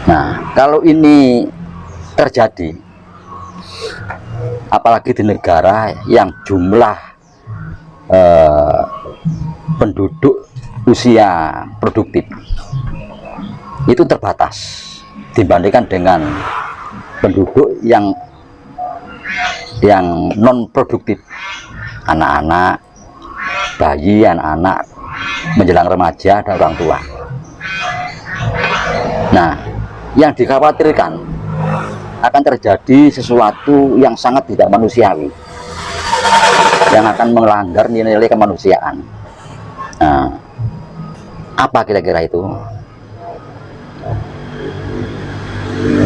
Nah, kalau ini terjadi, apalagi di negara yang jumlah penduduk usia produktif itu terbatas dibandingkan dengan penduduk yang non produktif, anak-anak, bayi, anak-anak menjelang remaja dan orang tua. Nah, yang dikhawatirkan akan terjadi sesuatu yang sangat tidak manusiawi, yang akan melanggar nilai-nilai kemanusiaan. Nah, apa kira-kira itu?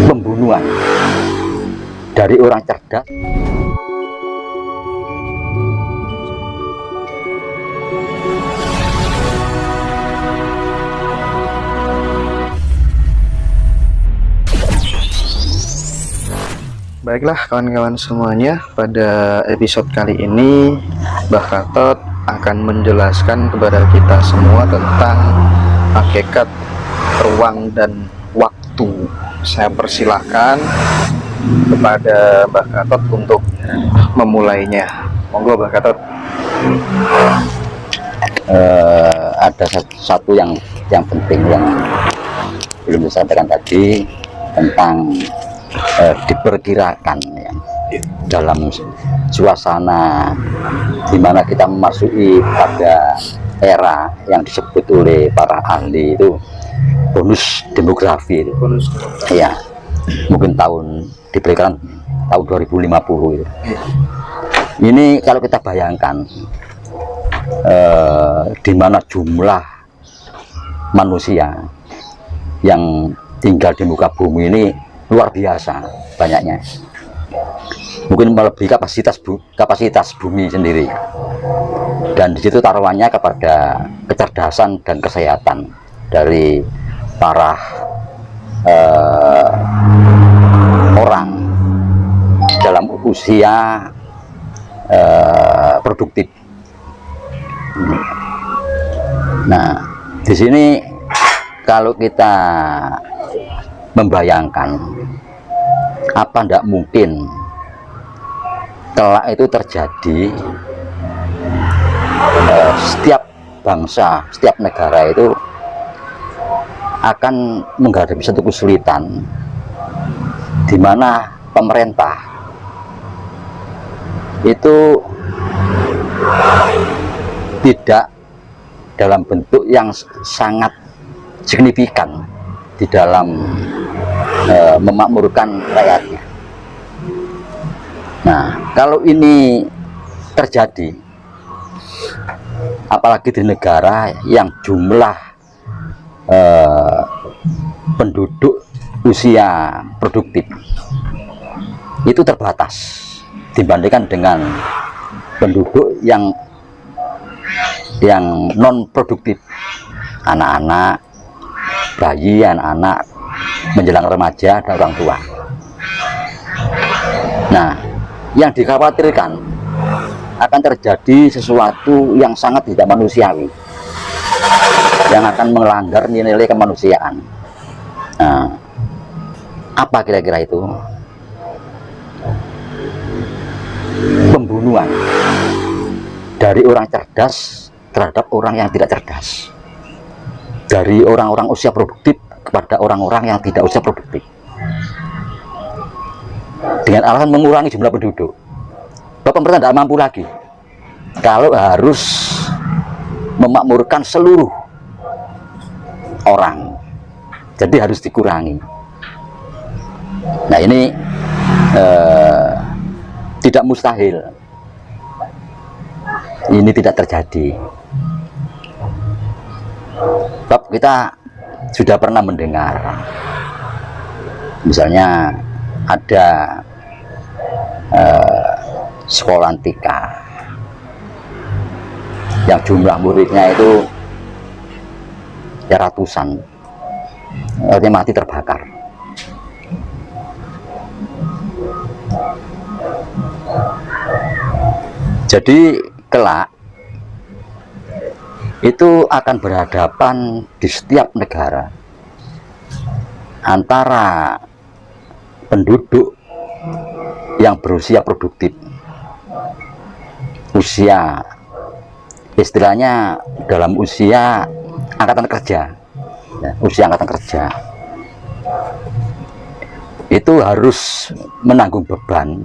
Pembunuhan dari orang cerdas. Baiklah kawan-kawan semuanya, pada episode kali ini Mbah Gatot akan menjelaskan kepada kita semua tentang hakikat ruang dan waktu. Saya persilahkan kepada Mbah Gatot untuk memulainya. Monggo Mbah Gatot. Ada satu yang penting yang belum disampaikan tadi tentang diperkirakan ya, dalam suasana di mana kita memasuki pada era yang disebut oleh para ahli itu bonus demografi itu. Ya, mungkin diperkirakan tahun 2050 itu. Ini kalau kita bayangkan di mana jumlah manusia yang tinggal di muka bumi ini luar biasa banyaknya, mungkin melebihi kapasitas bumi sendiri, dan disitu taruhannya kepada kecerdasan dan kesehatan dari para orang dalam usia produktif. Nah, di sini kalau kita membayangkan, apa tidak mungkin kelak itu terjadi, setiap bangsa, setiap negara itu akan menghadapi satu kesulitan di mana pemerintah itu tidak dalam bentuk yang sangat signifikan di dalam memakmurkan rakyatnya. Nah, kalau ini terjadi, apalagi di negara yang jumlah penduduk usia produktif itu terbatas dibandingkan dengan penduduk yang non produktif, anak-anak, bayi, anak-anak menjelang remaja dan orang tua. Nah, yang dikhawatirkan akan terjadi sesuatu yang sangat tidak manusiawi, yang akan melanggar nilai-nilai kemanusiaan. Nah, apa kira-kira itu? Pembunuhan dari orang cerdas terhadap orang yang tidak cerdas, dari orang-orang usia produktif kepada orang-orang yang tidak usia produktif, dengan alasan mengurangi jumlah penduduk. Bahwa pemerintah tidak mampu lagi kalau harus memakmurkan seluruh orang, jadi harus dikurangi. Nah, ini tidak mustahil, ini tidak terjadi. Sebab kita sudah pernah mendengar, misalnya ada sekolah antika yang jumlah muridnya itu ya ratusan, artinya mati terbakar. Jadi kelak itu akan berhadapan di setiap negara antara penduduk yang berusia produktif, usia istilahnya dalam usia angkatan kerja, ya, usia angkatan kerja itu harus menanggung beban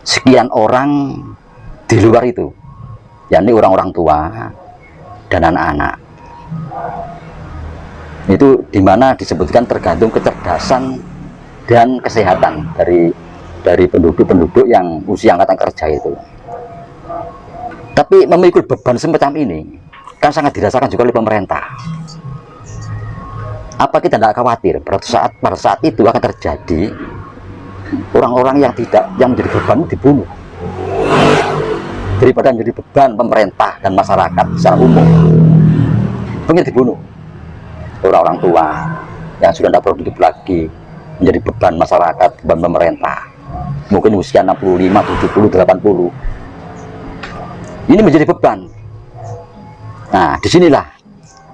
sekian orang di luar itu, yakni orang-orang tua dan anak-anak. Itu dimana disebutkan tergantung kecerdasan dan kesehatan dari penduduk-penduduk yang usia angkatan kerja itu. Tapi memikul beban semacam ini kan sangat dirasakan juga oleh pemerintah. Apa kita tidak khawatir pada saat itu akan terjadi orang-orang yang menjadi beban dibunuh, daripada menjadi beban pemerintah dan masyarakat secara umum, pengen dibunuh orang-orang tua yang sudah tidak produktif lagi, menjadi beban masyarakat, beban pemerintah, mungkin usia 65, 70, 80, ini menjadi beban. Nah, disinilah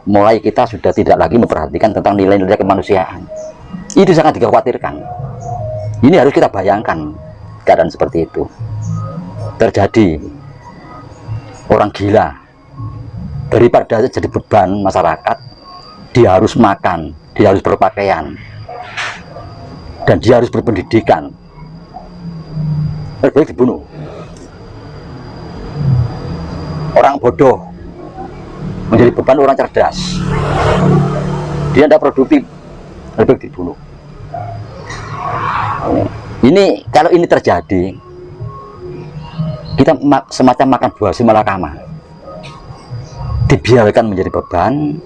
mulai kita sudah tidak lagi memperhatikan tentang nilai-nilai kemanusiaan. Itu sangat dikhawatirkan. Ini harus kita bayangkan keadaan seperti itu terjadi. Orang gila, daripada jadi beban masyarakat, dia harus makan, dia harus berpakaian, dan dia harus berpendidikan, lebih baik dibunuh. Orang bodoh menjadi beban orang cerdas, dia tidak produktif, lebih baik dibunuh. Ini kalau ini terjadi, kita semacam makan buah si malakama, dibiarkan menjadi beban,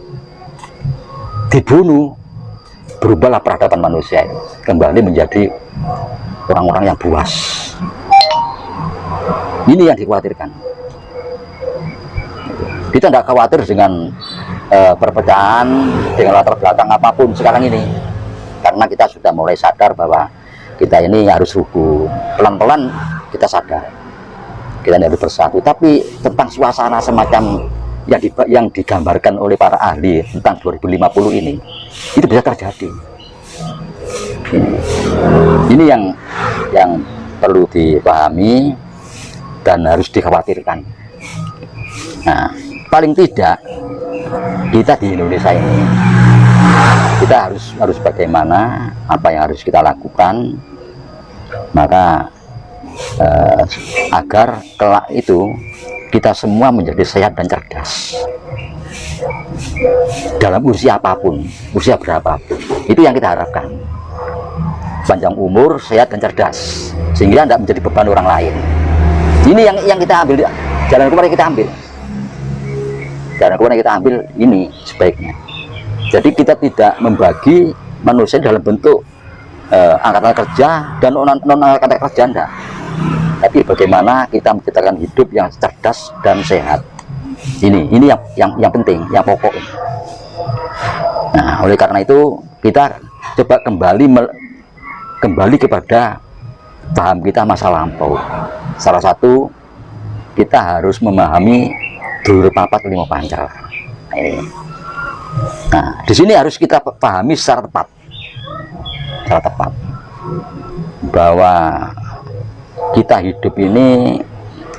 dibunuh, berubahlah peradaban manusia kembali menjadi orang-orang yang buas. Ini yang dikhawatirkan. Kita tidak khawatir dengan perpecahan, dengan latar belakang apapun sekarang ini, karena kita sudah mulai sadar bahwa kita ini harus rukun. Pelan-pelan kita sadar kita ini harus bersatu. Tapi tentang suasana semacam yang digambarkan oleh para ahli tentang 2050 ini, itu bisa terjadi. Ini yang perlu dipahami dan harus dikhawatirkan. Nah, paling tidak kita di Indonesia ini, kita harus bagaimana, apa yang harus kita lakukan, maka agar kelak itu kita semua menjadi sehat dan cerdas dalam usia apapun, usia berapapun. Itu yang kita harapkan, panjang umur, sehat dan cerdas, sehingga tidak menjadi beban orang lain. Ini yang kita ambil, jalan keluar yang kita ambil, jalan keluar yang kita ambil ini sebaiknya. Jadi kita tidak membagi manusia dalam bentuk angkatan kerja dan non angkatan kerja, enggak. Tapi bagaimana kita menciptakan hidup yang cerdas dan sehat. Ini yang penting, yang pokok. Nah, oleh karena itu kita coba kembali kepada paham kita masa lampau. Salah satu, kita harus memahami dulur papat lima pancal. Nah, di sini harus kita pahami secara tepat bahwa kita hidup ini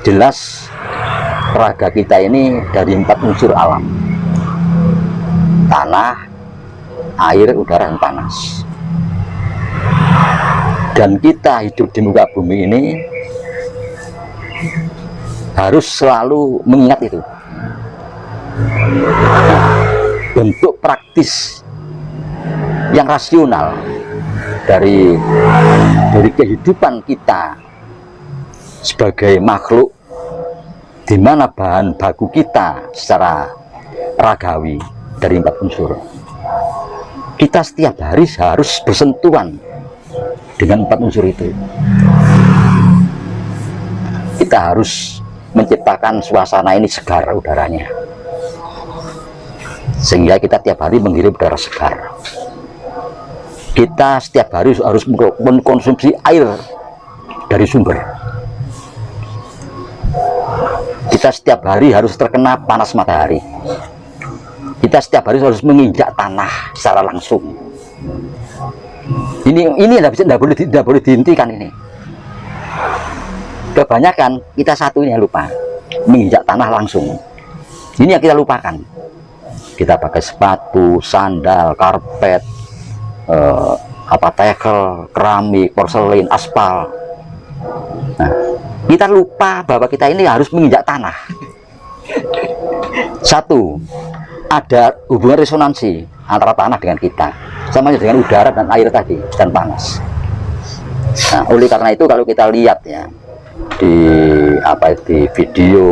jelas raga kita ini dari 4 unsur alam: tanah, air, udara, dan panas. Dan kita hidup di muka bumi ini harus selalu mengingat itu. Bentuk praktis yang rasional dari kehidupan kita sebagai makhluk, di mana bahan baku kita secara ragawi dari 4 unsur. Kita setiap hari harus bersentuhan dengan 4 unsur itu. Kita harus menciptakan suasana ini segar udaranya, sehingga kita tiap hari menghirup udara segar. Kita setiap hari harus mengkonsumsi air dari sumber. Kita setiap hari harus terkena panas matahari. Kita setiap hari harus menginjak tanah secara langsung. Ini tidak boleh dihentikan ini. Kebanyakan kita satu ini yang lupa, menginjak tanah langsung. Ini yang kita lupakan. Kita pakai sepatu, sandal, karpet, tekel, keramik, porselin, aspal. Nah, kita lupa bahwa kita ini harus menginjak tanah. Satu, ada hubungan resonansi antara tanah dengan kita, sama dengan udara dan air tadi, dan panas. Nah, oleh karena itu kalau kita lihat ya di video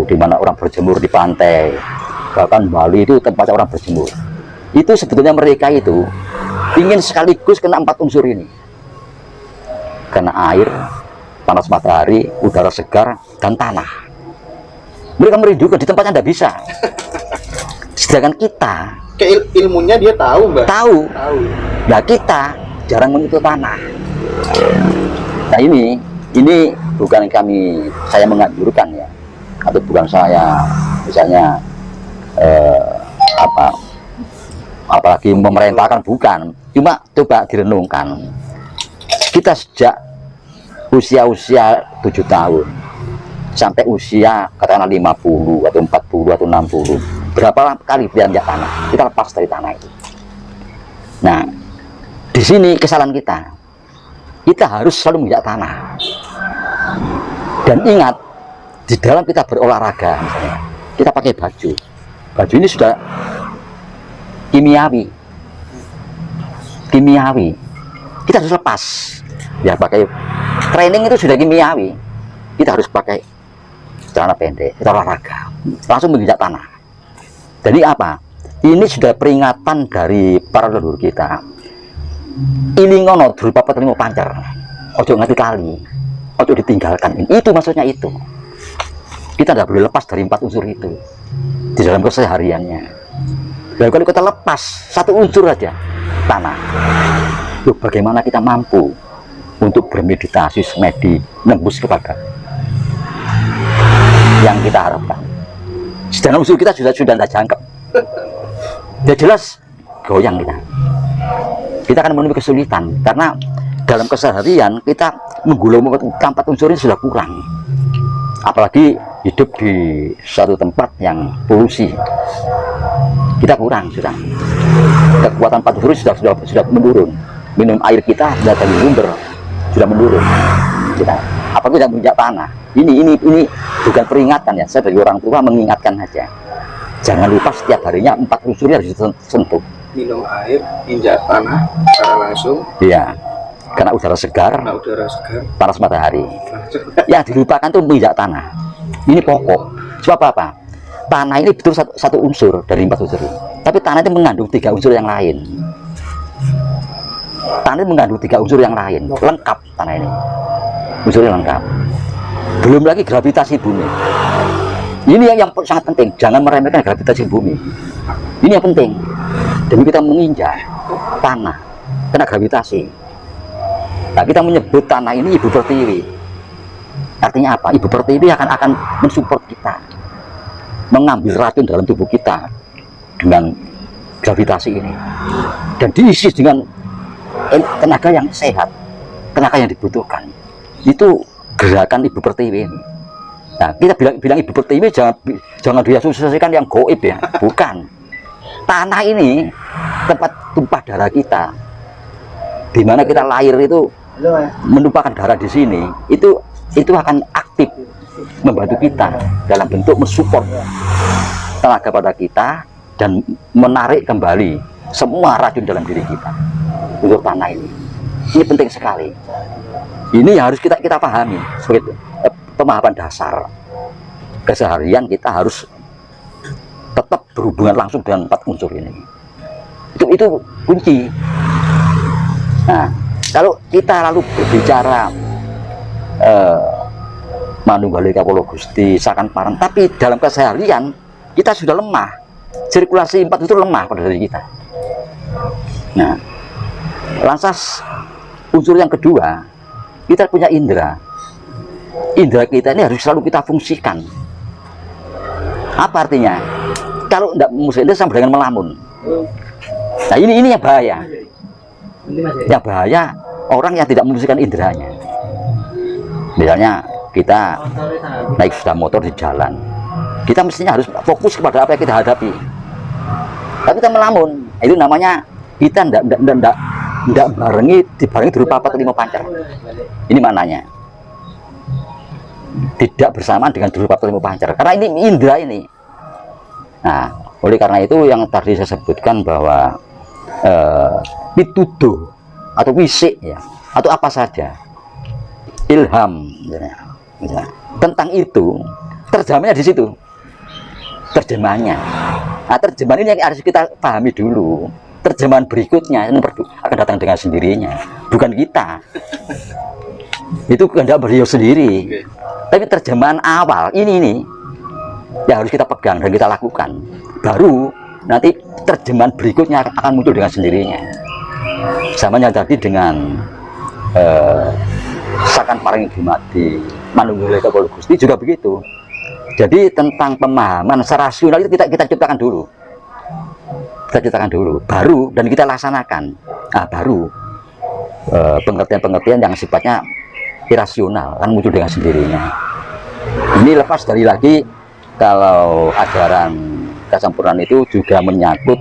di mana orang berjemur di pantai, bahkan Bali itu tempatnya orang berjemur, itu sebetulnya mereka itu ingin sekaligus kena 4 unsur ini, kena air, panas matahari, udara segar, dan tanah. Mereka merindukan, di tempatnya tidak bisa. Sedangkan kita ilmunya dia tahu, Mbak. Tahu. Nah, kita jarang menyentuh tanah. Nah, ini bukan saya menganjurkan ya, atau bukan saya misalnya apalagi memerintahkan, bukan. Cuma coba direnungkan. Kita sejak usia 7 tahun sampai usia katakanlah 50 atau 40 atau 60, berapa kali beranjak tanah kita lepas dari tanah itu. Nah, di sini kesalahan kita harus selalu menginjak tanah. Dan ingat, di dalam kita berolahraga misalnya, kita pakai baju ini sudah kimiawi, kita harus lepas ya. Pakai training itu sudah kimiawi, kita harus pakai celana pendek, kita olahraga langsung menginjak tanah. Jadi apa? Ini sudah peringatan dari para leluhur kita. Ilingono drupa petelimo pancer, ojo ngerti kali, ojo ditinggalkan. Itu maksudnya itu. Kita tidak boleh lepas dari 4 unsur itu di dalam kesehariannya. Dan kalau kita lepas 1 unsur saja, tanah, loh, bagaimana kita mampu untuk bermeditasi, semedi, nembus kepada yang kita harapkan. Sedangkan unsur kita sudah tidak jangkep, ya jelas goyang kita akan menemui kesulitan, karena dalam keseharian kita menggulung 4 unsur ini sudah kurang, apalagi hidup di suatu tempat yang polusi, kita kurang sudah. Kekuatan 4 unsur sudah menurun. Minum air kita sudah sudah menurun. Kita apalagi tidak menginjak tanah. Ini bukan peringatan ya, saya sebagai orang tua mengingatkan saja. Jangan lupa setiap harinya 4 unsur harus disentuh. Minum air, injak tanah secara langsung. Iya, karena udara segar, panas matahari. Yang dilupakan tuh menginjak tanah. Ini pokok. Sebab apa? Tanah ini betul satu unsur dari 4 unsur ini. Tapi tanah itu mengandung 3 unsur yang lain. Tanah ini mengandung 3 unsur yang lain. Lengkap tanah ini. Unsurnya lengkap. Belum lagi gravitasi bumi. Ini yang sangat penting. Jangan meremehkan gravitasi bumi. Ini yang penting. Demi kita menginjak tanah, kena gravitasi. Nah, kita menyebut tanah ini ibu pertiwi. Artinya apa? Ibu pertiwi akan mensupport kita, mengambil racun dalam tubuh kita dengan gravitasi ini, dan diisi dengan tenaga yang sehat, tenaga yang dibutuhkan. Itu gerakan ibu pertiwi ini. Nah, kita bilang ibu pertiwi jangan diasosiasikan yang goib ya, bukan. Tanah ini tempat tumpah darah kita, di mana kita lahir itu menumpahkan darah di sini, itu akan aktif membantu kita dalam bentuk mensupport tenaga pada kita dan menarik kembali semua racun dalam diri kita. Untuk tanah ini penting sekali. Ini yang harus kita pahami sebagai pemahaman dasar keseharian. Kita harus tetap berhubungan langsung dengan 4 unsur ini. Itu kunci. Nah, kalau kita lalu berbicara manunggalika polo gusti sakan parang, tapi dalam keseharian kita sudah lemah, sirkulasi 4 unsur lemah pada diri kita. Nah, lantas unsur yang kedua, kita punya indera kita ini harus selalu kita fungsikan. Apa artinya? Kalau tidak fungsi, sama dengan melamun. Nah, ini yang bahaya. Yang bahaya orang yang tidak memfungsikan inderanya. Misalnya kita naik sepeda motor di jalan, kita mestinya harus fokus kepada apa yang kita hadapi. Tapi kita melamun, itu namanya kita tidak barengi berupa 45 pancar. Ini maknanya tidak bersamaan dengan berupa 45 pancar, karena ini indera ini. Nah, oleh karena itu yang tadi saya sebutkan bahwa pituduh atau wisik ya, atau apa saja, ilham misalnya, tentang itu terjemahnya di situ, terjemahannya. Nah, terjemahan ini yang harus kita pahami dulu. Terjemahan berikutnya akan datang dengan sendirinya, bukan kita. Itu kehendak beliau sendiri. Tapi terjemahan awal ini yang harus kita pegang dan kita lakukan. Baru nanti terjemahan berikutnya akan muncul dengan sendirinya. Sama yang tadi dengan sakan paring dumadi manunggule kawula Gusti juga begitu. Jadi tentang pemahaman secara rasional itu kita ciptakan dulu. Kita ciptakan dulu, baru dan kita laksanakan. Nah, baru pengertian-pengertian yang sifatnya irasional kan muncul dengan sendirinya. Ini lepas dari lagi kalau ajaran Kasampurnaan itu juga menyangkut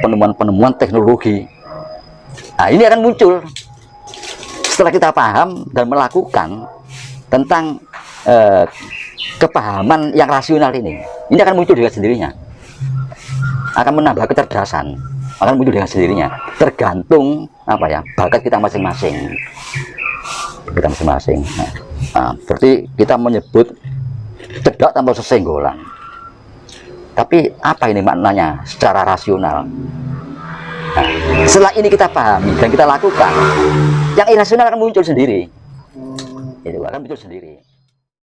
penemuan-penemuan teknologi. Nah, ini akan muncul setelah kita paham dan melakukan tentang kepahaman yang rasional ini. Ini akan muncul dengan sendirinya, akan menambah kecerdasan, akan muncul dengan sendirinya. Tergantung apa ya, bakat kita masing-masing. Kita masing-masing. Nah, berarti kita menyebut cedak tanpa sesenggolan. Tapi apa ini maknanya secara rasional? Nah, setelah ini kita pahami dan kita lakukan, yang irasional akan muncul sendiri. Itu akan muncul sendiri.